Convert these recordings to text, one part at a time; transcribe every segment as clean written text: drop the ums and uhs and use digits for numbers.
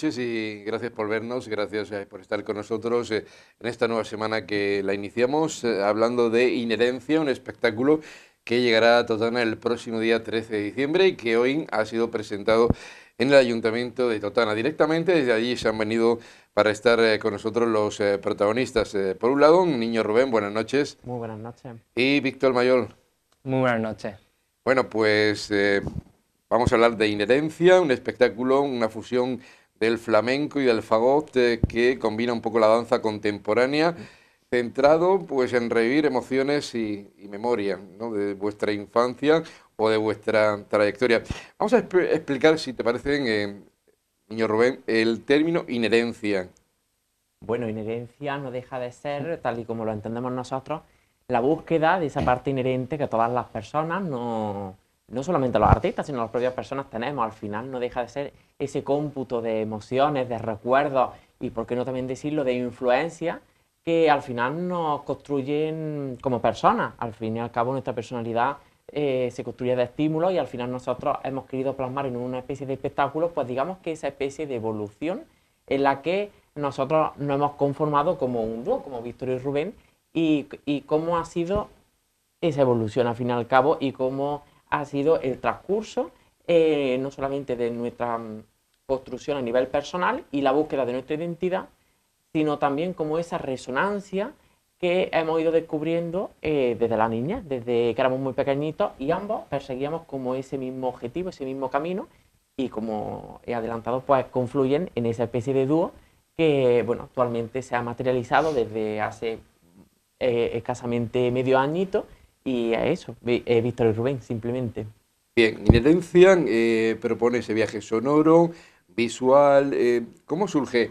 noches y gracias por vernos, gracias por estar con nosotros en esta nueva semana que la iniciamos hablando de Inherencia, un espectáculo que llegará a Totana el próximo día 13 de diciembre y que hoy ha sido presentado en el Ayuntamiento de Totana. Directamente desde allí se han venido para estar con nosotros los protagonistas. Por un lado, Niño Rubén, buenas noches. Muy buenas noches. Y Víctor Mayol. Muy buenas noches. Bueno, pues vamos a hablar de Inherencia, un espectáculo, una fusión del flamenco y del fagot que combina un poco la danza contemporánea, centrado pues en revivir emociones y memoria, ¿no?, de vuestra infancia o de vuestra trayectoria. Vamos a explicar, si te parece, niño Rubén, el término inherencia. Bueno, inherencia no deja de ser, tal y como lo entendemos nosotros, la búsqueda de esa parte inherente que todas las personas, no solamente los artistas, sino las propias personas tenemos. Al final no deja de ser ese cómputo de emociones, de recuerdos y, por qué no también decirlo, de influencia que al final nos construyen como personas. Al fin y al cabo nuestra personalidad se construye de estímulos y al final nosotros hemos querido plasmar en una especie de espectáculo, pues digamos que esa especie de evolución en la que nosotros nos hemos conformado como un dúo, como Víctor y Rubén, y cómo ha sido esa evolución al fin y al cabo y cómo ha sido el transcurso no solamente de nuestra construcción a nivel personal y la búsqueda de nuestra identidad, sino también como esa resonancia que hemos ido descubriendo desde la niña, desde que éramos muy pequeñitos, y ambos perseguíamos como ese mismo objetivo, ese mismo camino, y como he adelantado, pues confluyen en esa especie de dúo que, bueno, actualmente se ha materializado desde hace escasamente medio añito, y a eso, Víctor y Rubén, simplemente. Bien, Inherencia propone ese viaje sonoro, visual. ¿Cómo surge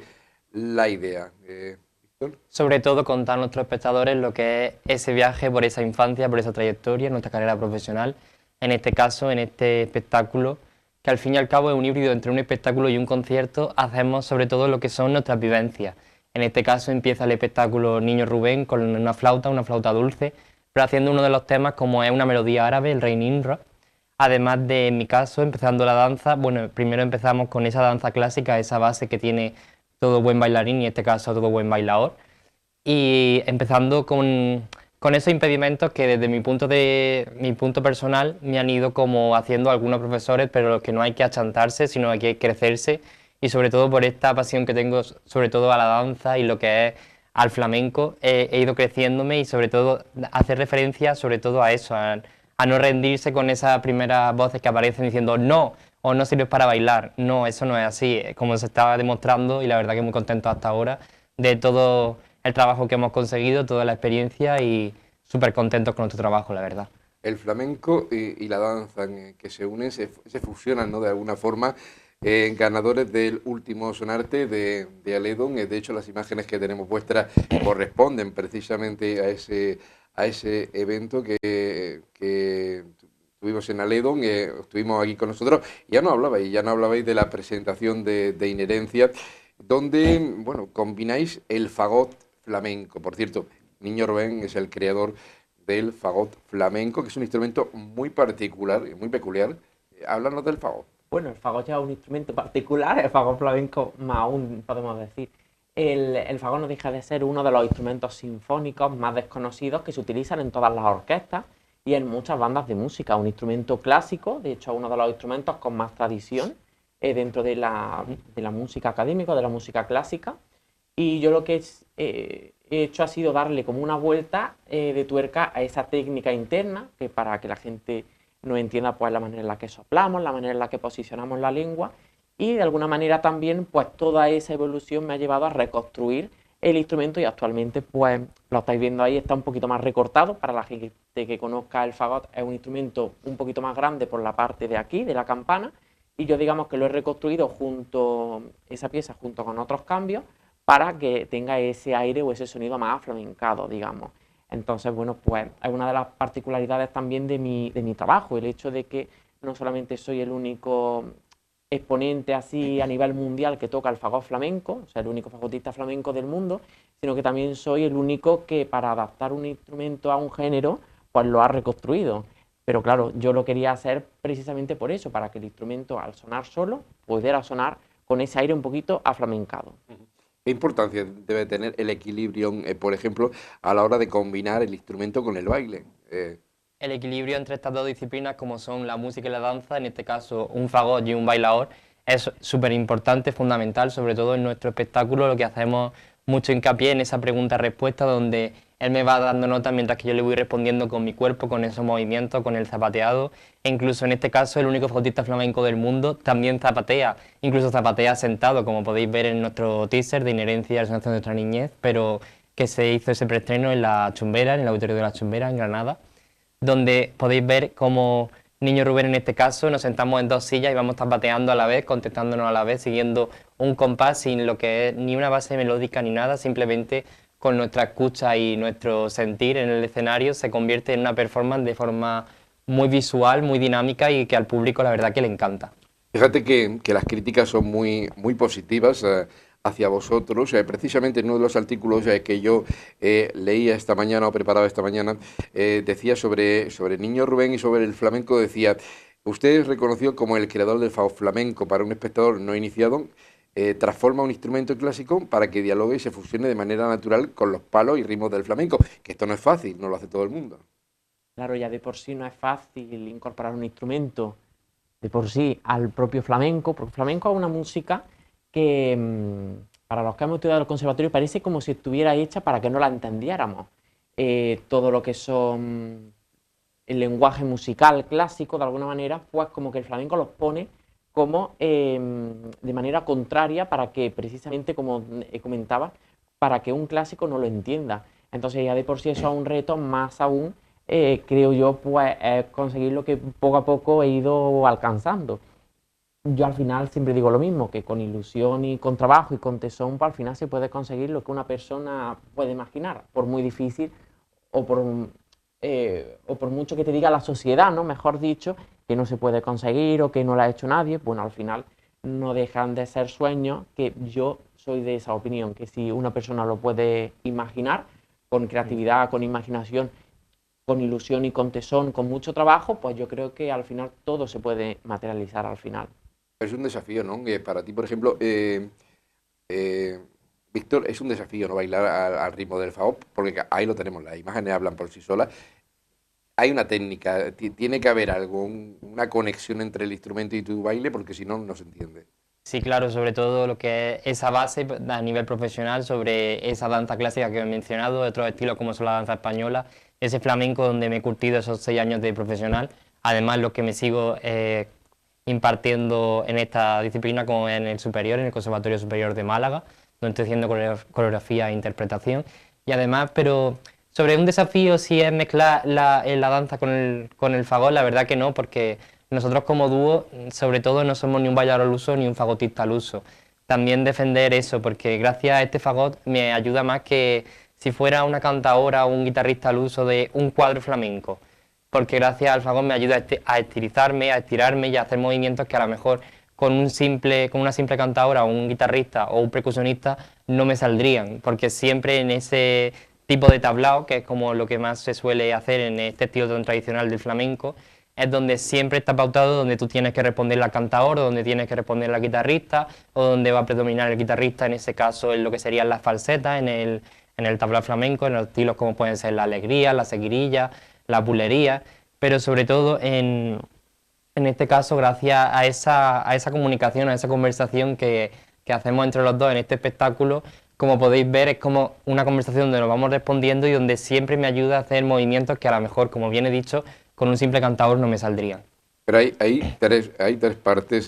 la idea, Víctor? Sobre todo contar a nuestros espectadores lo que es ese viaje por esa infancia, por esa trayectoria, nuestra carrera profesional, en este caso, en este espectáculo, que al fin y al cabo es un híbrido entre un espectáculo y un concierto. Hacemos sobre todo lo que son nuestras vivencias. En este caso empieza el espectáculo Niño Rubén con una flauta dulce, pero haciendo uno de los temas como es una melodía árabe, el Rey Nimrod. Además de, en mi caso, empezando la danza, bueno, primero empezamos con esa danza clásica, esa base que tiene todo buen bailarín y en este caso todo buen bailador, y empezando con esos impedimentos que desde mi punto personal me han ido como haciendo algunos profesores, pero que no hay que achantarse, sino hay que crecerse, y sobre todo por esta pasión que tengo sobre todo a la danza y lo que es al flamenco, he ido creciéndome y sobre todo hacer referencia sobre todo a eso, a no rendirse con esas primeras voces que aparecen diciendo no, o no sirves para bailar. No, eso no es así, como se estaba demostrando, y la verdad que muy contento hasta ahora de todo el trabajo que hemos conseguido, toda la experiencia, y súper contentos con nuestro trabajo, la verdad. El flamenco y la danza que se unen, se fusionan, ¿no?, de alguna forma, ganadores del último Sonarte de Aledón. De hecho, las imágenes que tenemos vuestras corresponden precisamente a ese evento que tuvimos en Aledón. Estuvimos aquí con nosotros. Ya no hablabais de la presentación de Inherencia, donde, bueno, combináis el fagot flamenco. Por cierto, Niño Rubén es el creador del fagot flamenco, que es un instrumento muy particular y muy peculiar. Háblanos del fagot. Bueno, el fagot ya es un instrumento particular, el fagot flamenco más aún, podemos decir. El fagot no deja de ser uno de los instrumentos sinfónicos más desconocidos que se utilizan en todas las orquestas y en muchas bandas de música. Un instrumento clásico, de hecho, uno de los instrumentos con más tradición dentro de la música académica, de la música clásica. Y yo lo que he hecho ha sido darle como una vuelta de tuerca a esa técnica interna, que para que la gente nos entienda, pues la manera en la que soplamos, la manera en la que posicionamos la lengua, y de alguna manera también pues toda esa evolución me ha llevado a reconstruir el instrumento, y actualmente pues lo estáis viendo ahí, está un poquito más recortado. Para la gente que conozca el fagot, es un instrumento un poquito más grande por la parte de aquí, de la campana, y yo digamos que lo he reconstruido esa pieza junto con otros cambios para que tenga ese aire o ese sonido más aflamencado, digamos. Entonces, bueno, pues es una de las particularidades también de mi trabajo, el hecho de que no solamente soy el único exponente así a nivel mundial que toca el fagot flamenco, o sea, el único fagotista flamenco del mundo, sino que también soy el único que para adaptar un instrumento a un género, pues lo ha reconstruido. Pero claro, yo lo quería hacer precisamente por eso, para que el instrumento al sonar solo pudiera sonar con ese aire un poquito aflamencado. ¿Qué importancia debe tener el equilibrio, por ejemplo, a la hora de combinar el instrumento con el baile? El equilibrio entre estas dos disciplinas, como son la música y la danza, en este caso un fagot y un bailaor, es súper importante, fundamental, sobre todo en nuestro espectáculo. Lo que hacemos mucho hincapié en esa pregunta-respuesta, donde él me va dando notas mientras que yo le voy respondiendo con mi cuerpo, con esos movimientos, con el zapateado. E incluso en este caso, el único fagotista flamenco del mundo también zapatea, incluso zapatea sentado, como podéis ver en nuestro teaser de Inherencia al Sonación de nuestra niñez, pero que se hizo ese preestreno en La Chumbera, en el Auditorio de La Chumbera, en Granada, donde podéis ver cómo Niño Rubén, en este caso, nos sentamos en dos sillas y vamos zapateando a la vez, contestándonos a la vez, siguiendo un compás sin lo que es ni una base melódica ni nada, simplemente con nuestra escucha y nuestro sentir en el escenario se convierte en una performance de forma muy visual, muy dinámica y que al público la verdad que le encanta. Fíjate que las críticas son muy, muy positivas hacia vosotros. Precisamente en uno de los artículos que yo leía esta mañana o preparaba esta mañana, decía sobre Niño Rubén y sobre el flamenco, decía, usted es reconocido como el creador del flamenco para un espectador no iniciado, transforma un instrumento clásico para que dialogue y se fusione de manera natural con los palos y ritmos del flamenco, que esto no es fácil, no lo hace todo el mundo. Claro, ya de por sí no es fácil incorporar un instrumento de por sí al propio flamenco, porque el flamenco es una música que para los que hemos estudiado en el conservatorio parece como si estuviera hecha para que no la entendiéramos. Todo lo que son el lenguaje musical clásico, de alguna manera, pues como que el flamenco los pone como de manera contraria para que precisamente, como comentaba, para que un clásico no lo entienda. Entonces ya de por sí eso es un reto, más aún, creo yo, pues conseguir lo que poco a poco he ido alcanzando. Yo al final siempre digo lo mismo, que con ilusión y con trabajo y con tesón, pues al final se puede conseguir lo que una persona puede imaginar, por muy difícil o por mucho que te diga la sociedad, ¿no? Mejor dicho, que no se puede conseguir o que no lo ha hecho nadie. Bueno, al final no dejan de ser sueños, que yo soy de esa opinión, que si una persona lo puede imaginar, con creatividad, con imaginación, con ilusión y con tesón, con mucho trabajo, pues yo creo que al final todo se puede materializar al final. Es un desafío, ¿no? Para ti, por ejemplo, Víctor, es un desafío, ¿no? Bailar al ritmo del fagot, porque ahí lo tenemos, las imágenes hablan por sí solas. Hay una técnica, tiene que haber algo, una conexión entre el instrumento y tu baile, porque si no, no se entiende. Sí, claro, sobre todo lo que es esa base a nivel profesional sobre esa danza clásica que he mencionado, otros estilos como son la danza española, ese flamenco donde me he curtido esos 6 años de profesional, además lo que me sigo impartiendo en esta disciplina como en el superior, en el Conservatorio Superior de Málaga, donde estoy haciendo coreografía e interpretación, y además, pero sobre un desafío si es mezclar la danza con el fagot, la verdad que no, porque nosotros como dúo, sobre todo, no somos ni un bailaor al uso ni un fagotista al uso. También defender eso, porque gracias a este fagot me ayuda más que si fuera una cantadora o un guitarrista al uso de un cuadro flamenco. Porque gracias al fagot me ayuda a estilizarme, a estirarme y a hacer movimientos que a lo mejor con una simple cantadora o un guitarrista o un percusionista no me saldrían. Porque siempre en ese tipo de tablao, que es como lo que más se suele hacer en este estilo tan tradicional del flamenco, es donde siempre está pautado, donde tú tienes que responder la cantadora, donde tienes que responder la guitarrista, o donde va a predominar el guitarrista, en ese caso en lo que serían las falsetas, en el tablao flamenco, en los estilos como pueden ser la alegría, la seguirilla, la bulería, pero sobre todo en este caso gracias a esa comunicación, a esa conversación que hacemos entre los dos en este espectáculo, como podéis ver es como una conversación donde nos vamos respondiendo y donde siempre me ayuda a hacer movimientos que a lo mejor, como bien he dicho, con un simple cantador no me saldrían. Pero hay tres partes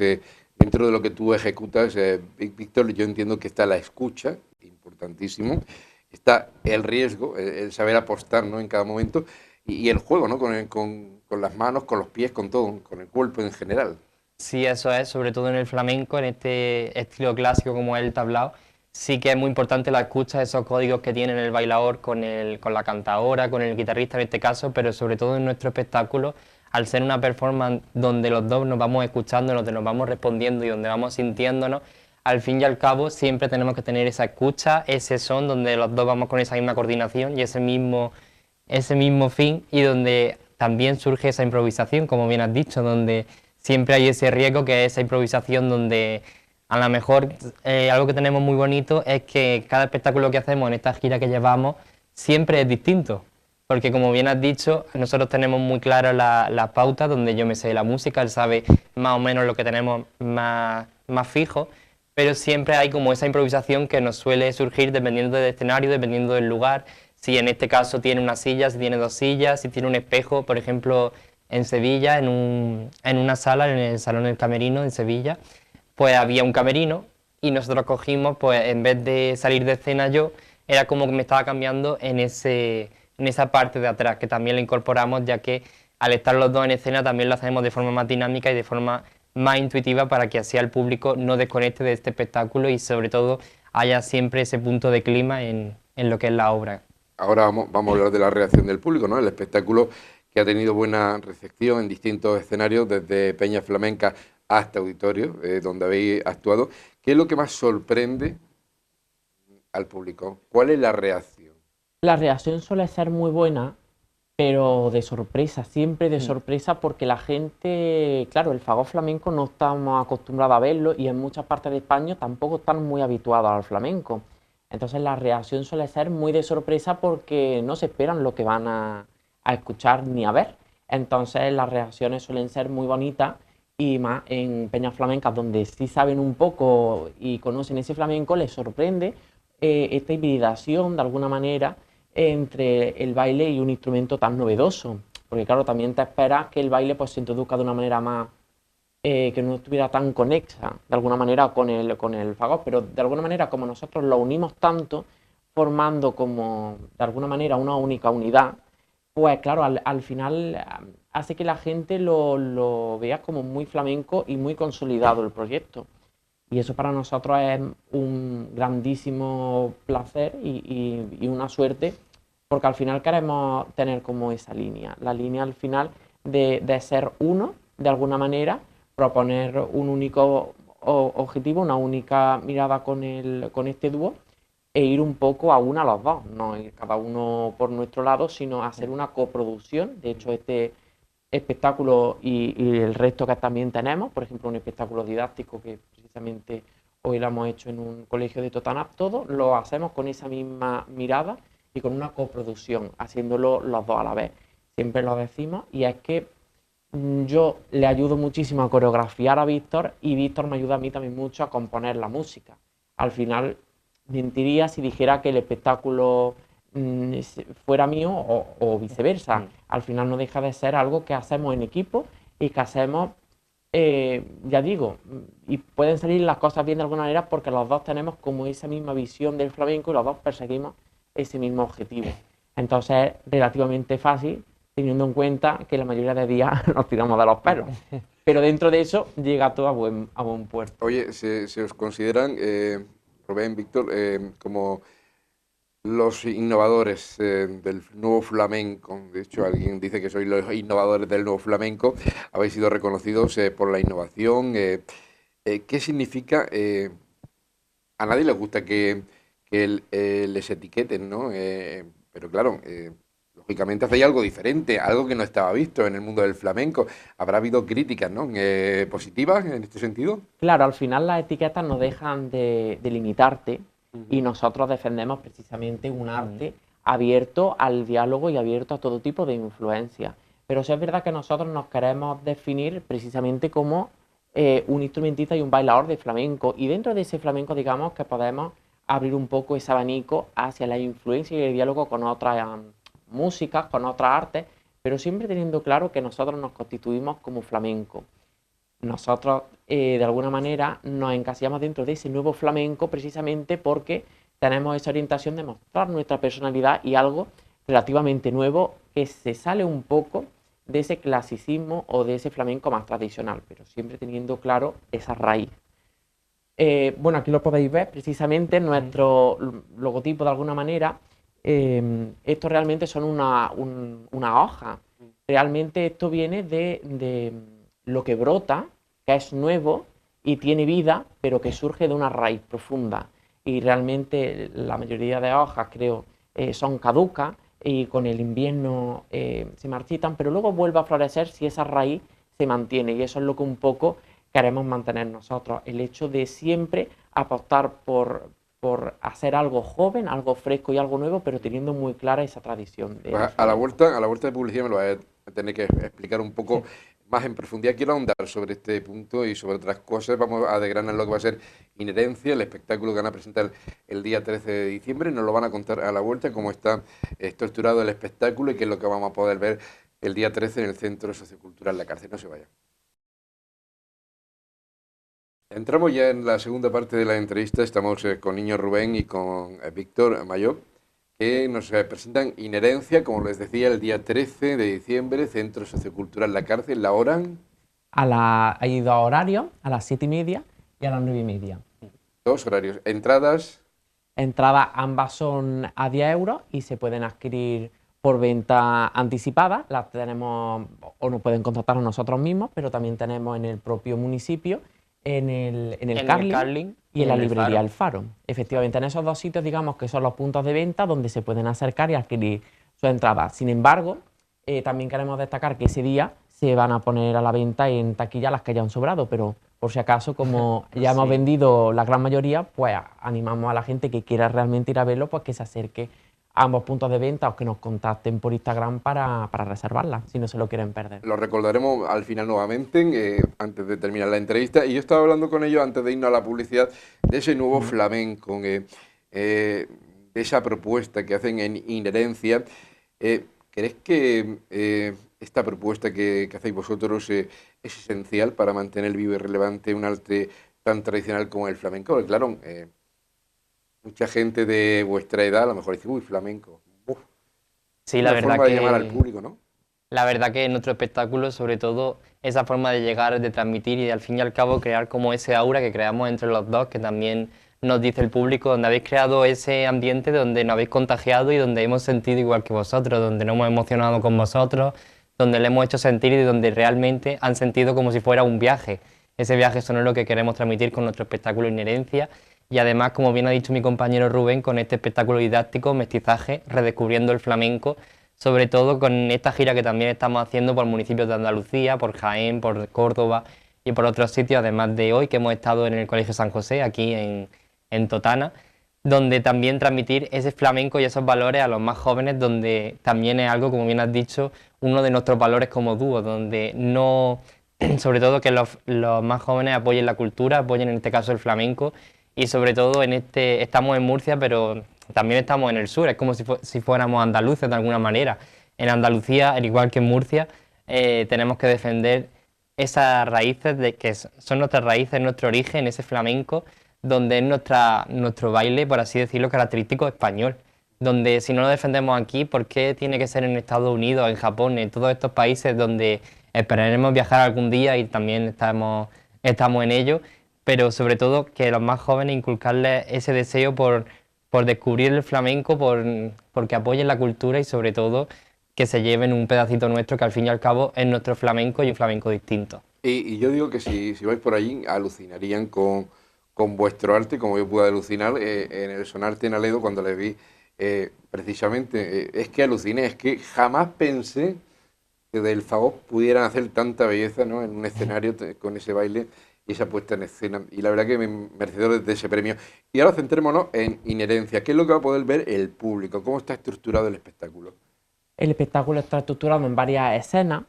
dentro de lo que tú ejecutas, Víctor. Yo entiendo que está la escucha, importantísimo, está el riesgo, el saber apostar, ¿no? En cada momento, y el juego, ¿no? Con las manos, con los pies, con todo, con el cuerpo en general. Sí, eso es, sobre todo en el flamenco, en este estilo clásico como es el tablao. Sí que es muy importante la escucha, esos códigos que tiene el bailaor con la cantadora, con el guitarrista en este caso, pero sobre todo en nuestro espectáculo, al ser una performance donde los dos nos vamos escuchando, donde nos vamos respondiendo y donde vamos sintiéndonos, al fin y al cabo siempre tenemos que tener esa escucha, ese son, donde los dos vamos con esa misma coordinación y ese mismo fin, y donde también surge esa improvisación, como bien has dicho, donde siempre hay ese riesgo que es esa improvisación donde A lo mejor algo que tenemos muy bonito es que cada espectáculo que hacemos en esta gira que llevamos siempre es distinto. Porque como bien has dicho, nosotros tenemos muy claras las pautas, donde yo me sé la música, él sabe más o menos lo que tenemos más fijo, pero siempre hay como esa improvisación que nos suele surgir dependiendo del escenario, dependiendo del lugar. Si en este caso tiene una silla, si tiene dos sillas, si tiene un espejo, por ejemplo, en Sevilla, en una sala, en el Salón del Camerino en Sevilla, pues había un camerino y nosotros cogimos, pues en vez de salir de escena yo, era como que me estaba cambiando en esa parte de atrás, que también lo incorporamos, ya que al estar los dos en escena también lo hacemos de forma más dinámica y de forma más intuitiva para que así el público no desconecte de este espectáculo y sobre todo haya siempre ese punto de clima en lo que es la obra. Ahora vamos a hablar de la reacción del público, ¿no? El espectáculo que ha tenido buena recepción en distintos escenarios, desde Peña Flamenca hasta Auditorio, donde habéis actuado. ¿Qué es lo que más sorprende al público? ¿Cuál es la reacción? La reacción suele ser muy buena, pero de sorpresa, siempre de sorpresa, porque la gente, claro, el fagot flamenco no estamos acostumbrados a verlo y en muchas partes de España tampoco están muy habituados al flamenco. Entonces la reacción suele ser muy de sorpresa porque no se esperan lo que van a escuchar ni a ver. Entonces las reacciones suelen ser muy bonitas y más en peñas flamencas donde sí saben un poco y conocen ese flamenco, les sorprende esta hibridación de alguna manera entre el baile y un instrumento tan novedoso. Porque claro, también te esperas que el baile pues, se introduzca de una manera más que no estuviera tan conexa de alguna manera con el fagot, pero de alguna manera como nosotros lo unimos tanto, formando como de alguna manera una única unidad, pues claro, al final hace que la gente lo vea como muy flamenco y muy consolidado el proyecto. Y eso para nosotros es un grandísimo placer y una suerte, porque al final queremos tener como esa línea, la línea al final de ser uno, de alguna manera, proponer un único objetivo, una única mirada con este dúo e ir un poco a una los dos, no ir cada uno por nuestro lado, sino hacer una coproducción. De hecho, este espectáculo y el resto que también tenemos, por ejemplo, un espectáculo didáctico que precisamente hoy lo hemos hecho en un colegio de Totana, todo lo hacemos con esa misma mirada y con una coproducción, haciéndolo los dos a la vez. Siempre lo decimos y es que yo le ayudo muchísimo a coreografiar a Víctor y Víctor me ayuda a mí también mucho a componer la música. Al final mentiría si dijera que el espectáculo fuera mío o viceversa. Al final no deja de ser algo que hacemos en equipo y que hacemos, ya digo, y pueden salir las cosas bien de alguna manera porque los dos tenemos como esa misma visión del flamenco y los dos perseguimos ese mismo objetivo. Entonces es relativamente fácil teniendo en cuenta que la mayoría de días nos tiramos de los pelos. Pero dentro de eso llega todo a buen puerto. Oye, ¿se os consideran, Rubén, Víctor, como los innovadores del nuevo flamenco? De hecho, alguien dice que sois los innovadores del nuevo flamenco. Habéis sido reconocidos por la innovación. ¿Qué significa? A nadie le gusta que les etiqueten, ¿no? Pero claro, lógicamente hacéis algo diferente, algo que no estaba visto en el mundo del flamenco. Habrá habido críticas, ¿no? Positivas en este sentido. Claro, al final las etiquetas no dejan de limitarte y nosotros defendemos precisamente un arte abierto al diálogo y abierto a todo tipo de influencia. Pero sí es verdad que nosotros nos queremos definir precisamente como un instrumentista y un bailador de flamenco. Y dentro de ese flamenco, digamos que podemos abrir un poco ese abanico hacia la influencia y el diálogo con otras músicas, con otras artes, pero siempre teniendo claro que nosotros nos constituimos como flamenco. Nosotros, de alguna manera, nos encasillamos dentro de ese nuevo flamenco precisamente porque tenemos esa orientación de mostrar nuestra personalidad y algo relativamente nuevo que se sale un poco de ese clasicismo o de ese flamenco más tradicional, pero siempre teniendo claro esa raíz. Bueno, aquí lo podéis ver, precisamente nuestro logotipo de alguna manera. Esto realmente son una hoja. Realmente esto viene de lo que brota, que es nuevo y tiene vida, pero que surge de una raíz profunda. Y realmente la mayoría de hojas, creo, son caducas y con el invierno se marchitan, pero luego vuelve a florecer si esa raíz se mantiene. Y eso es lo que un poco queremos mantener nosotros. El hecho de siempre apostar por hacer algo joven, algo fresco y algo nuevo, pero teniendo muy clara esa tradición. Pues a la vuelta de publicidad me lo vas a tener que explicar un poco más en profundidad. Quiero ahondar sobre este punto y sobre otras cosas. Vamos a desgranar lo que va a ser Inherencia, el espectáculo que van a presentar el día 13 de diciembre. Nos lo van a contar a la vuelta, cómo está estructurado el espectáculo y qué es lo que vamos a poder ver el día 13 en el Centro Sociocultural La Cárcel. No se vayan. Entramos ya en la segunda parte de la entrevista. Estamos con Niño Rubén y con Víctor Mayó, que nos presentan Inherencia, como les decía, el día 13 de diciembre, Centro Sociocultural La Cárcel. ¿La hora? Hay dos horarios, a las 7:30 y a las 9:30. Dos horarios. ¿Entradas? Entradas ambas son a 10 euros y se pueden adquirir por venta anticipada. Las tenemos, o nos pueden contactar a nosotros mismos, pero también tenemos en el propio municipio, en el Carling y en la librería El Faro. Efectivamente, en esos dos sitios, digamos que son los puntos de venta donde se pueden acercar y adquirir sus entradas. Sin embargo, también queremos destacar que ese día se van a poner a la venta en taquilla las que ya han sobrado, pero por si acaso, como ya hemos vendido la gran mayoría, pues animamos a la gente que quiera realmente ir a verlo, pues que se acerque a ambos puntos de venta o que nos contacten por Instagram para reservarla, si no se lo quieren perder. Lo recordaremos al final nuevamente, antes de terminar la entrevista. Y yo estaba hablando con ellos antes de irnos a la publicidad de ese nuevo flamenco, de esa propuesta que hacen en Inherencia. ¿Crees que esta propuesta que hacéis vosotros es esencial para mantener vivo y relevante un arte tan tradicional como el flamenco? Porque claro, mucha gente de vuestra edad a lo mejor dice, uy, flamenco. Uf. Sí, la verdad forma que... de llamar al público, ¿no? La verdad que en nuestro espectáculo, sobre todo, esa forma de llegar, de transmitir y de, al fin y al cabo crear como ese aura que creamos entre los dos, que también nos dice el público, donde habéis creado ese ambiente donde nos habéis contagiado y donde hemos sentido igual que vosotros, donde nos hemos emocionado con vosotros, donde le hemos hecho sentir y donde realmente han sentido como si fuera un viaje. Ese viaje sonoro que queremos transmitir con nuestro espectáculo Inherencia. Y además, como bien ha dicho mi compañero Rubén, con este espectáculo didáctico, Mestizaje, redescubriendo el flamenco, sobre todo con esta gira que también estamos haciendo por municipios de Andalucía, por Jaén, por Córdoba y por otros sitios, además de hoy que hemos estado en el Colegio San José, aquí en Totana, donde también transmitir ese flamenco y esos valores a los más jóvenes, donde también es algo, como bien has dicho, uno de nuestros valores como dúo, donde no, sobre todo que los más jóvenes apoyen la cultura, apoyen en este caso el flamenco. Y sobre todo estamos en Murcia, pero también estamos en el sur, es como si fuéramos andaluces de alguna manera. En Andalucía, al igual que en Murcia, tenemos que defender esas raíces, que son nuestras raíces, nuestro origen, ese flamenco, donde es nuestro baile, por así decirlo, característico español. Donde si no lo defendemos aquí, ¿por qué tiene que ser en Estados Unidos, en Japón, en todos estos países donde esperaremos viajar algún día y también estamos en ello? Pero sobre todo que los más jóvenes inculcarles ese deseo por descubrir el flamenco, porque apoyen la cultura y sobre todo que se lleven un pedacito nuestro que al fin y al cabo es nuestro flamenco y un flamenco distinto. Y yo digo que si vais por allí alucinarían con vuestro arte, como yo pude alucinar en el Sonarte en Aledo cuando les vi precisamente. Es que aluciné, es que jamás pensé que del Fagot pudieran hacer tanta belleza, ¿no?, en un escenario con ese baile y esa puesta en escena, y la verdad que merecedores de ese premio. Y ahora centrémonos en Inherencia. ¿Qué es lo que va a poder ver el público? ¿Cómo está estructurado el espectáculo? El espectáculo está estructurado en varias escenas,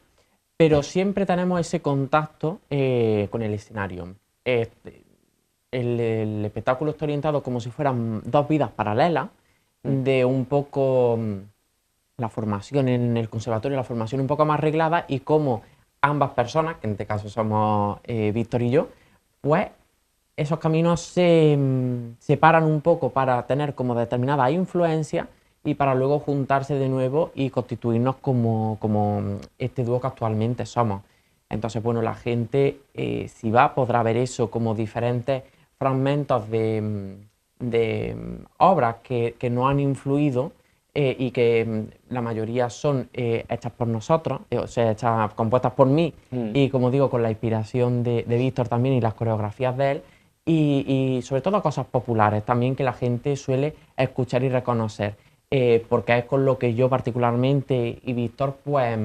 pero siempre tenemos ese contacto con el escenario. El espectáculo está orientado como si fueran dos vidas paralelas, de un poco la formación en el conservatorio, la formación un poco más arreglada, y cómo ambas personas, que en este caso somos Víctor y yo, pues esos caminos se separan un poco para tener como determinada influencia y para luego juntarse de nuevo y constituirnos como este dúo que actualmente somos. Entonces, bueno, la gente, si va, podrá ver eso como diferentes fragmentos de obras que nos han influido y que la mayoría son hechas por nosotros, o sea, compuestas por mí y, como digo, con la inspiración de Víctor también y las coreografías de él, y sobre todo cosas populares también que la gente suele escuchar y reconocer, porque es con lo que yo particularmente y Víctor pues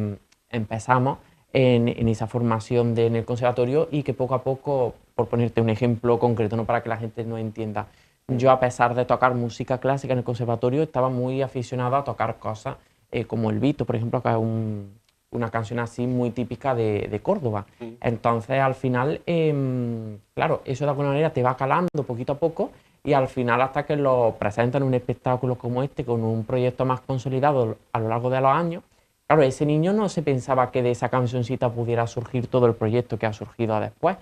empezamos en esa formación en el conservatorio y que poco a poco, por ponerte un ejemplo concreto, ¿no? Para que la gente no entienda, yo a pesar de tocar música clásica en el conservatorio estaba muy aficionado a tocar cosas como el Vito, por ejemplo, que es una canción así muy típica de Córdoba. Entonces al final, claro, eso de alguna manera te va calando poquito a poco y al final hasta que lo presentan en un espectáculo como este, con un proyecto más consolidado a lo largo de los años, claro, ese niño no se pensaba que de esa cancioncita pudiera surgir todo el proyecto que ha surgido después,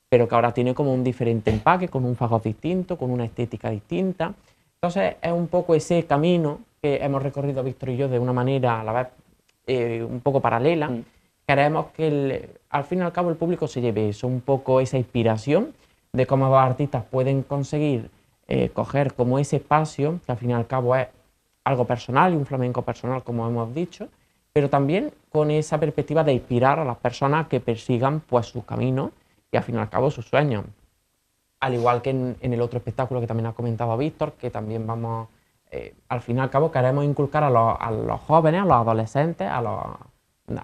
pero que ahora tiene como un diferente empaque, con un fagot distinto, con una estética distinta. Entonces es un poco ese camino que hemos recorrido Víctor y yo de una manera a la vez un poco paralela. Queremos que al fin y al cabo el público se lleve eso, un poco esa inspiración de cómo los artistas pueden conseguir coger como ese espacio, que al fin y al cabo es algo personal y un flamenco personal, como hemos dicho, pero también con esa perspectiva de inspirar a las personas que persigan pues sus caminos y al fin y al cabo sus sueños. Al igual que en el otro espectáculo que también ha comentado Víctor, que también vamos, al fin y al cabo queremos inculcar a los jóvenes, a los adolescentes, a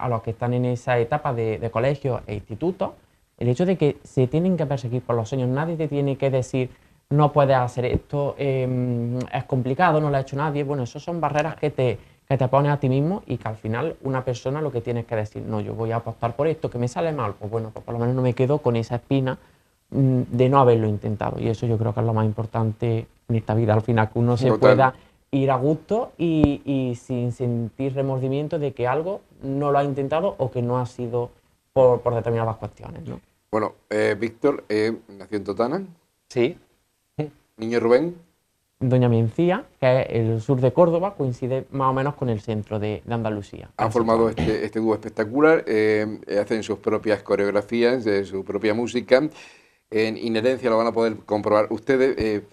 los que están en esa etapa de colegio e instituto, el hecho de que se tienen que perseguir por los sueños. Nadie te tiene que decir, no puedes hacer esto, es complicado, no lo ha hecho nadie. Bueno, eso son barreras que te pones a ti mismo y que al final una persona lo que tienes que decir, no, yo voy a apostar por esto, que me sale mal, pues bueno, pues por lo menos no me quedo con esa espina de no haberlo intentado. Y eso yo creo que es lo más importante en esta vida, al final, que uno se pueda ir a gusto y sin sentir remordimiento de que algo no lo ha intentado o que no ha sido por determinadas cuestiones, ¿no? Bueno, Víctor nació en Totana. Sí. Niño Rubén. Doña Mencía, que es el sur de Córdoba, coincide más o menos con el centro de Andalucía. Han formado este dúo espectacular, hacen sus propias coreografías, su propia música. En Inherencia lo van a poder comprobar. Ustedes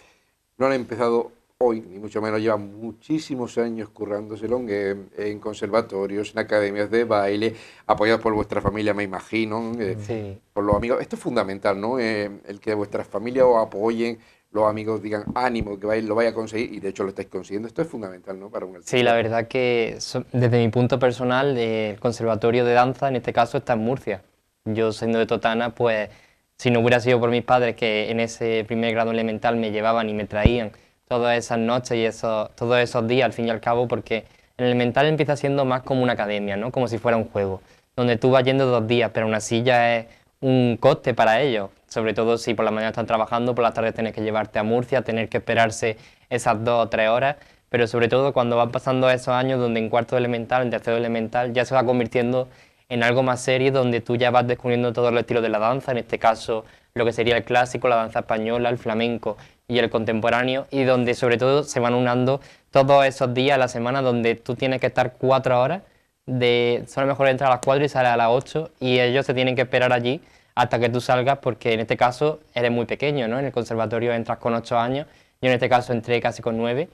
no han empezado hoy, ni mucho menos, llevan muchísimos años currándoselo en conservatorios, en academias de baile, apoyados por vuestra familia, me imagino, Sí. por los amigos. Esto es fundamental, ¿no? El que vuestras familias os apoyen, los amigos digan ánimo, que lo vaya a conseguir, y de hecho lo estáis consiguiendo. Esto es fundamental, ¿no? Para un artista. Sí, la verdad que desde mi punto personal, el conservatorio de danza en este caso está en Murcia. Yo siendo de Totana, pues si no hubiera sido por mis padres que en ese primer grado elemental me llevaban y me traían todas esas noches y todos esos días al fin y al cabo, porque el elemental empieza siendo más como una academia, ¿no? Como si fuera un juego, donde tú vas yendo 2 días, pero aún así ya es un coste para ellos, sobre todo si por la mañana están trabajando, por las tardes tienes que llevarte a Murcia, tener que esperarse esas 2 o 3 horas, pero sobre todo cuando van pasando esos años donde en cuarto elemental, en tercero elemental, ya se va convirtiendo en algo más serio, donde tú ya vas descubriendo todos los estilos de la danza, en este caso lo que sería el clásico, la danza española, el flamenco y el contemporáneo, y donde sobre todo se van unando todos esos días a la semana donde tú tienes que estar 4 horas, son a lo mejor entrar a las 4 y sale a las 8, y ellos se tienen que esperar allí hasta que tú salgas, porque en este caso eres muy pequeño, ¿no? En el conservatorio entras con 8 años, yo en este caso entré casi con 9,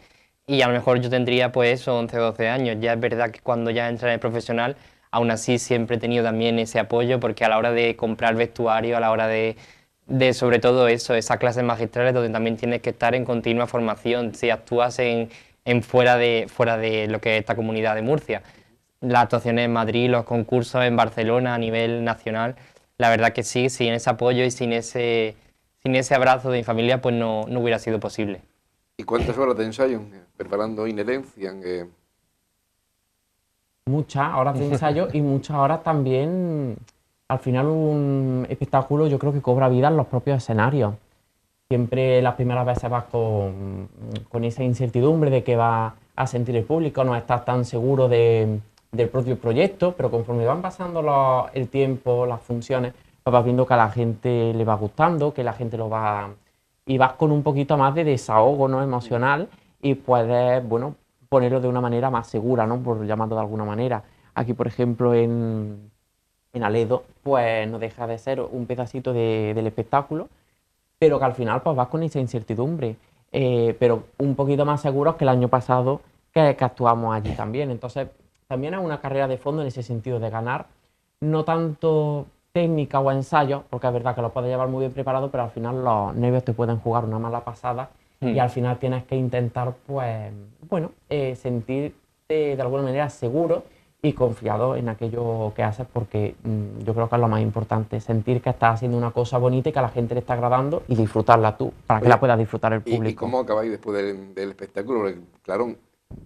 y a lo mejor yo tendría pues eso, 11 o 12 años. Ya es verdad que cuando ya entré en el profesional, aún así siempre he tenido también ese apoyo, porque a la hora de comprar vestuario, a la hora de sobre todo eso, esas clases magistrales donde también tienes que estar en continua formación, si actúas fuera de lo que es esta comunidad de Murcia. Las actuaciones en Madrid, los concursos en Barcelona a nivel nacional, la verdad que sí, sin ese apoyo y sin ese abrazo de mi familia, pues no hubiera sido posible. ¿Y cuántas horas de ensayo preparando Inherencia? Muchas horas de ensayo y muchas horas también. Al final un espectáculo yo creo que cobra vida en los propios escenarios. Siempre las primeras veces vas con esa incertidumbre de que va a sentir el público, no estás tan seguro del propio proyecto, pero conforme van pasando el tiempo, las funciones, pues vas viendo que a la gente le va gustando, que la gente lo va... Y vas con un poquito más de desahogo, ¿no?, emocional, y puedes, bueno, ponerlo de una manera más segura, ¿no?, por llamarlo de alguna manera. Aquí, por ejemplo, en Aledo, pues no deja de ser un pedacito del espectáculo, pero que al final pues vas con esa incertidumbre, pero un poquito más seguros que el año pasado que actuamos allí también. Entonces, también es una carrera de fondo en ese sentido de ganar, no tanto técnica o ensayo, porque es verdad que lo puedes llevar muy bien preparado, pero al final los nervios te pueden jugar una mala pasada y al final tienes que intentar, pues, bueno, sentirte de alguna manera seguro y confiado en aquello que haces, porque yo creo que es lo más importante, sentir que estás haciendo una cosa bonita y que a la gente le está agradando y disfrutarla tú, para que Oye, la pueda disfrutar el ¿y público. cómo acabáis después del espectáculo? Porque, claro,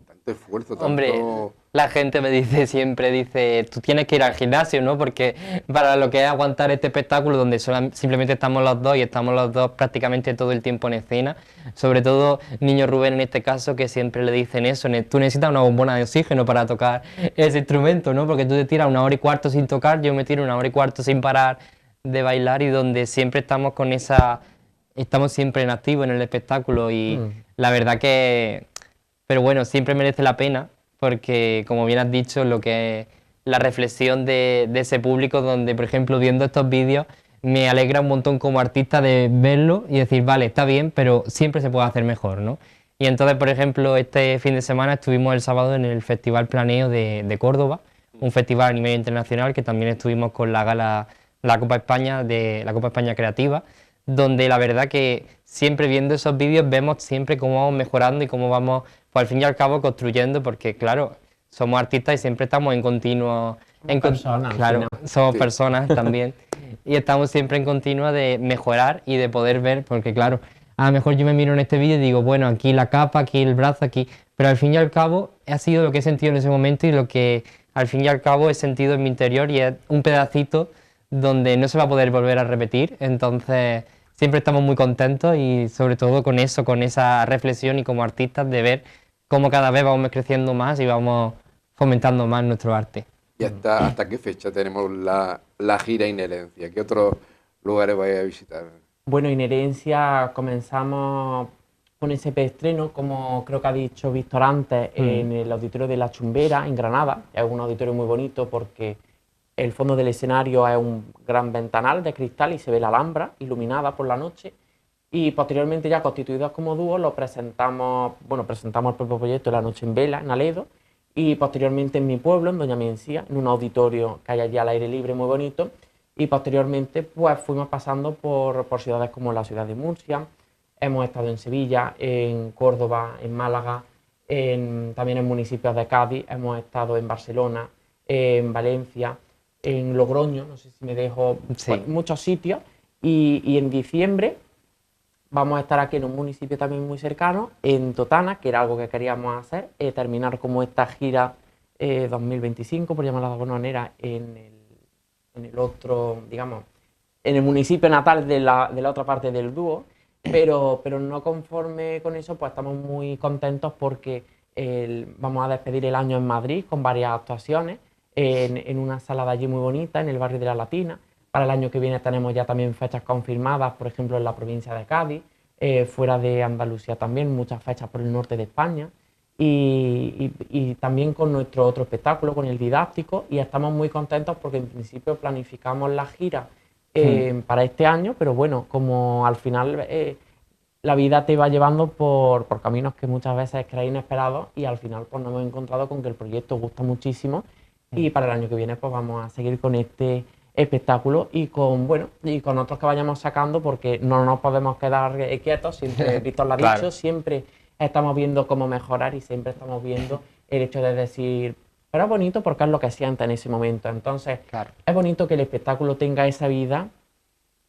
tanto esfuerzo, Hombre, tanto... la gente me dice siempre, dice, tú tienes que ir al gimnasio, ¿no? Porque para lo que es aguantar este espectáculo donde simplemente estamos los dos y estamos los dos prácticamente todo el tiempo en escena, sobre todo Niño Rubén en este caso, que siempre le dicen eso, tú necesitas una bombona de oxígeno para tocar ese instrumento, ¿no? Porque tú te tiras 1 hora y cuarto sin tocar, yo me tiro 1 hora y cuarto sin parar de bailar, y donde siempre estamos con esa... Estamos siempre en activo en el espectáculo, y la verdad que... Pero bueno, siempre merece la pena, porque como bien has dicho, lo que es la reflexión de ese público, donde por ejemplo viendo estos vídeos me alegra un montón como artista de verlo y decir, vale, está bien, pero siempre se puede hacer mejor, ¿no? Y entonces, por ejemplo, este fin de semana estuvimos el sábado en el Festival Planeo de Córdoba, un festival a nivel internacional, que también estuvimos con la gala, la Copa España, de la Copa España Creativa, donde la verdad que siempre viendo esos vídeos vemos siempre cómo vamos mejorando y cómo vamos, pues al fin y al cabo, construyendo, porque claro, somos artistas y siempre estamos en continuo... Personas, claro, somos Sí. personas también, y estamos siempre en continua de mejorar y de poder ver, porque claro, a lo mejor yo me miro en este vídeo y digo, bueno, aquí la capa, aquí el brazo, aquí... Pero al fin y al cabo ha sido lo que he sentido en ese momento y lo que al fin y al cabo he sentido en mi interior, y es un pedacito donde no se va a poder volver a repetir. Entonces siempre estamos muy contentos, y sobre todo con eso, con esa reflexión, y como artistas de ver cómo cada vez vamos creciendo más y vamos fomentando más nuestro arte. ¿Y hasta qué fecha tenemos la gira Inherencia? ¿Qué otros lugares vais a visitar? Bueno, Inherencia comenzamos con ese preestreno, como creo que ha dicho Víctor antes, en el Auditorio de La Chumbera, en Granada. Es un auditorio muy bonito porque el fondo del escenario es un gran ventanal de cristal y se ve la Alhambra iluminada por la noche. Y posteriormente, ya constituidos como dúo, lo presentamos, presentamos el propio proyecto La Noche en Vela, en Aledo, y posteriormente en mi pueblo, en Doña Mencía, en un auditorio que hay allí al aire libre muy bonito. Y posteriormente pues fuimos pasando por ciudades como la ciudad de Murcia, hemos estado en Sevilla, en Córdoba, en Málaga, también en municipios de Cádiz, hemos estado en Barcelona, en Valencia, en Logroño, no sé si me dejo, Sí. pues, muchos sitios. Y en diciembre vamos a estar aquí en un municipio también muy cercano, en Totana, que era algo que queríamos hacer, terminar como esta gira 2025, por llamarla de alguna manera, en el otro, digamos, en el municipio natal de la otra parte del dúo, pero no conforme con eso, pues estamos muy contentos porque vamos a despedir el año en Madrid con varias actuaciones, en una sala de allí muy bonita, en el barrio de la Latina. Para el año que viene tenemos ya también fechas confirmadas, por ejemplo, en la provincia de Cádiz, fuera de Andalucía también, muchas fechas por el norte de España. Y también con nuestro otro espectáculo, con el didáctico, y estamos muy contentos porque en principio planificamos la gira para este año, pero bueno, como al final la vida te va llevando por caminos que muchas veces crees inesperados, y al final pues nos hemos encontrado con que el proyecto gusta muchísimo, y para el año que viene pues vamos a seguir con este espectáculo y con otros que vayamos sacando, porque no nos podemos quedar quietos, siempre Víctor lo ha dicho, Claro. siempre estamos viendo cómo mejorar y siempre estamos viendo el hecho de decir, pero es bonito porque es lo que sienta en ese momento. Entonces, Claro. es bonito que el espectáculo tenga esa vida,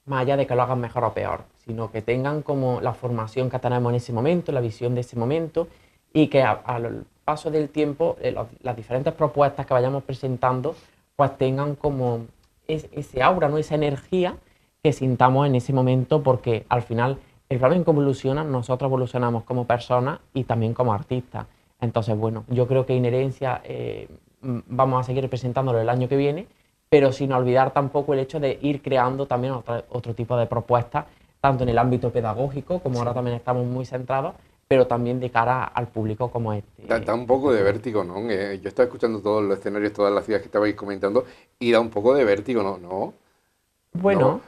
más allá de que lo hagan mejor o peor, sino que tengan como la formación que tenemos en ese momento, la visión de ese momento, y que al paso del tiempo las diferentes propuestas que vayamos presentando pues tengan como ese aura, ¿no? Esa energía que sintamos en ese momento, porque al final el flamenco evoluciona, nosotros evolucionamos como personas y también como artistas. Entonces, bueno, yo creo que Inherencia vamos a seguir presentándolo el año que viene, pero sin olvidar tampoco el hecho de ir creando también otro tipo de propuestas, tanto en el ámbito pedagógico, como ahora también estamos muy centrados, pero también de cara al público como este. Da un poco de vértigo, ¿no? Yo estaba escuchando todos los escenarios, todas las ciudades que estabais comentando, y da un poco de vértigo, ¿no? Bueno, No.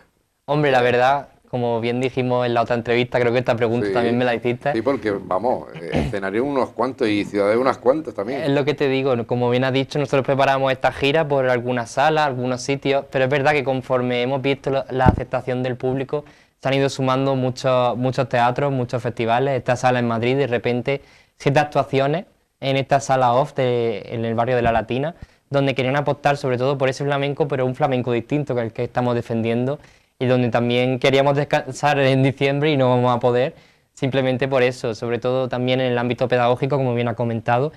Hombre, la verdad, como bien dijimos en la otra entrevista, creo que esta pregunta Sí. también me la hiciste. Sí, porque, vamos, escenarios unos cuantos y ciudades unas cuantas también. Es lo que te digo, como bien has dicho, nosotros preparamos esta gira por algunas salas, algunos sitios, pero es verdad que conforme hemos visto la aceptación del público, se han ido sumando muchos teatros, muchos festivales. Esta sala en Madrid, de repente, 7 actuaciones en esta sala off en el barrio de la Latina, donde querían apostar sobre todo por ese flamenco, pero un flamenco distinto que el que estamos defendiendo, y donde también queríamos descansar en diciembre y no vamos a poder, simplemente por eso, sobre todo también en el ámbito pedagógico, como bien ha comentado.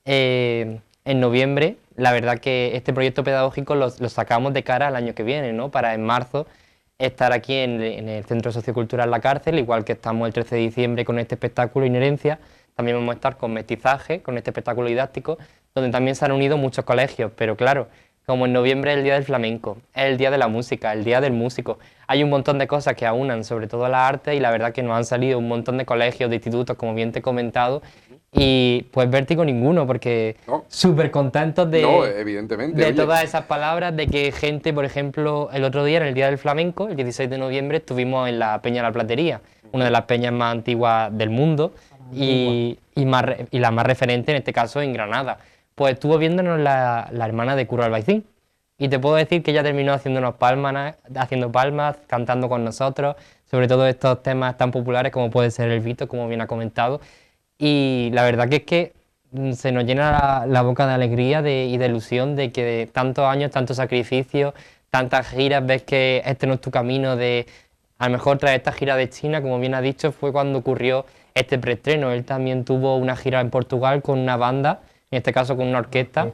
En noviembre, la verdad que este proyecto pedagógico lo sacamos de cara al año que viene, ¿no? Para en marzo estar aquí en el Centro Sociocultural La Cárcel, igual que estamos el 13 de diciembre con este espectáculo Inherencia, también vamos a estar con Mestizaje, con este espectáculo didáctico, donde también se han unido muchos colegios, pero claro, como en noviembre es el Día del Flamenco, es el Día de la Música, el Día del Músico, hay un montón de cosas que aunan, sobre todo la arte, y la verdad que nos han salido un montón de colegios, de institutos, como bien te he comentado, y pues Vértigo ninguno, porque No. súper contentos No, evidentemente. de Oye, todas esas palabras, de que gente, por ejemplo, el otro día, en el Día del Flamenco, el 16 de noviembre, estuvimos en la Peña La Platería, una de las peñas más antiguas del mundo y la más referente en este caso en Granada. Pues estuvo viéndonos la hermana de Curro Albaicín. Y te puedo decir que ella terminó haciendo palmas, cantando con nosotros, sobre todo estos temas tan populares como puede ser el Vito, como bien ha comentado. Y la verdad que es que se nos llena la boca de alegría y de ilusión de que de tantos años, tantos sacrificios, tantas giras, ves que este no es tu camino de, a lo mejor tras esta gira de China, como bien ha dicho, fue cuando ocurrió este preestreno. Él también tuvo una gira en Portugal con una banda, en este caso con una orquesta,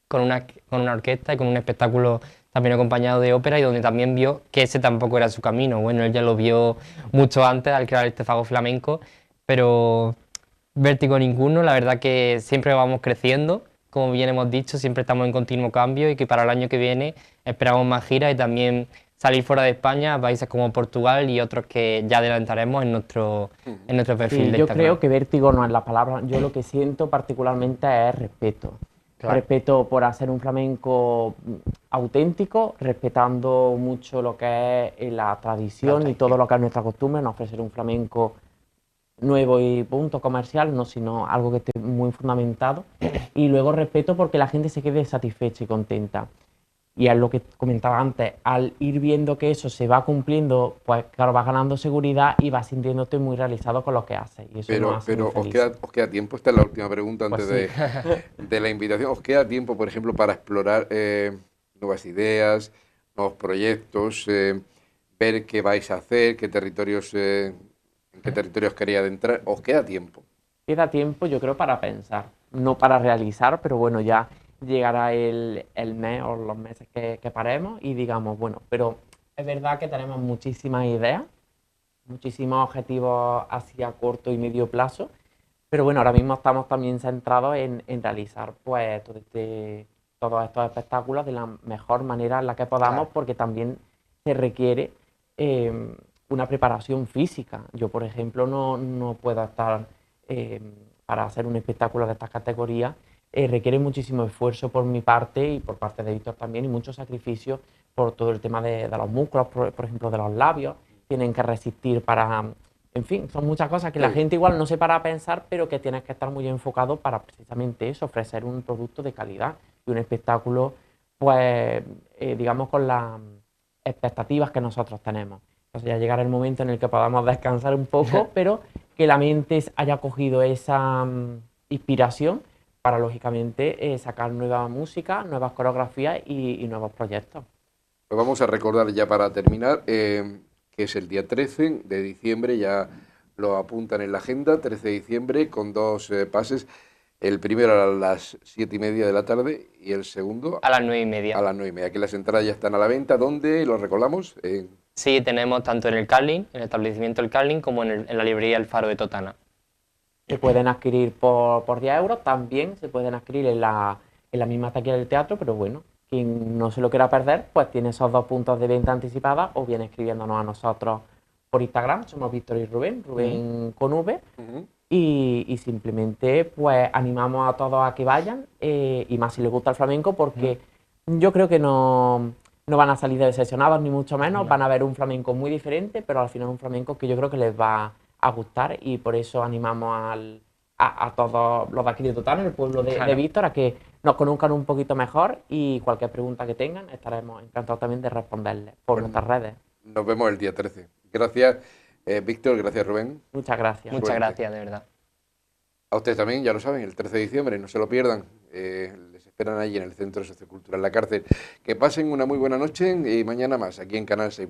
con una orquesta y con un espectáculo también acompañado de ópera, y donde también vio que ese tampoco era su camino. Bueno, él ya lo vio mucho antes al crear este Fago Flamenco, pero vértigo ninguno, la verdad que siempre vamos creciendo, como bien hemos dicho, siempre estamos en continuo cambio, y que para el año que viene esperamos más giras y también salir fuera de España a países como Portugal y otros que ya adelantaremos en nuestro perfil Sí, de yo Instagram. creo que vértigo no es la palabra. Yo lo que siento particularmente es respeto. Claro. Respeto por hacer un flamenco auténtico, respetando mucho lo que es la tradición y todo lo que es nuestra costumbre, no ofrecer un flamenco nuevo y punto comercial, no, sino algo que esté muy fundamentado. Y luego respeto porque la gente se quede satisfecha y contenta. Y es lo que comentaba antes, al ir viendo que eso se va cumpliendo, pues claro, vas ganando seguridad y vas sintiéndote muy realizado con lo que haces. Y eso nos hace Pero muy felices. os queda tiempo, esta es la última pregunta Pues antes de la invitación, ¿os queda tiempo, por ejemplo, para explorar nuevas ideas, nuevos proyectos, ver qué vais a hacer, en qué territorios queréis adentrar? ¿Os queda tiempo? Queda tiempo, yo creo, para pensar, no para realizar, pero bueno, ya llegará el mes o los meses que paremos y digamos, bueno, pero es verdad que tenemos muchísimas ideas, muchísimos objetivos hacia corto y medio plazo, pero bueno, ahora mismo estamos también centrados en realizar pues todos estos espectáculos de la mejor manera en la que podamos, Claro. porque también se requiere una preparación física. Yo, por ejemplo, no puedo estar para hacer un espectáculo de estas categorías. Requiere muchísimo esfuerzo por mi parte y por parte de Víctor también, y mucho sacrificio por todo el tema de los músculos, por ejemplo, de los labios. Tienen que resistir para... En fin, son muchas cosas que la gente igual no se para a pensar, pero que tienes que estar muy enfocado para precisamente eso, ofrecer un producto de calidad y un espectáculo, pues, digamos, con las expectativas que nosotros tenemos. Entonces ya llegará el momento en el que podamos descansar un poco, pero que la mente haya cogido esa inspiración para, lógicamente, sacar nueva música, nuevas coreografías y nuevos proyectos. Pues vamos a recordar ya para terminar que es el día 13 de diciembre, ya lo apuntan en la agenda, 13 de diciembre, con dos pases. El primero a las 7:30 de la tarde y el segundo A las 9:30. a las 9:30. Aquí las entradas ya están a la venta. ¿Dónde lo recordamos? Sí, tenemos tanto en el Carlin, en el establecimiento El Carlin, como en la librería El Faro de Totana. Se pueden adquirir por 10 euros, también se pueden adquirir en la misma taquilla del teatro, pero bueno, quien no se lo quiera perder, pues tiene esos dos puntos de venta anticipada, o bien escribiéndonos a nosotros por Instagram, somos Víctor y Rubén, Rubén con V, y simplemente pues animamos a todos a que vayan, y más si les gusta el flamenco, porque yo creo que no van a salir decepcionados, ni mucho menos, van a ver un flamenco muy diferente, pero al final un flamenco que yo creo que les va a gustar, y por eso animamos a todos los de aquí de Totana, el pueblo de Víctor, a que nos conozcan un poquito mejor, y cualquier pregunta que tengan estaremos encantados también de responderles por nuestras redes. Nos vemos el día 13. Gracias, Víctor, gracias, Rubén. Muchas gracias. Muchas gracias, de verdad. A ustedes también, ya lo saben, el 13 de diciembre, no se lo pierdan. Les esperan allí en el Centro Sociocultural La Cárcel. Que pasen una muy buena noche y mañana más aquí en Canal 6.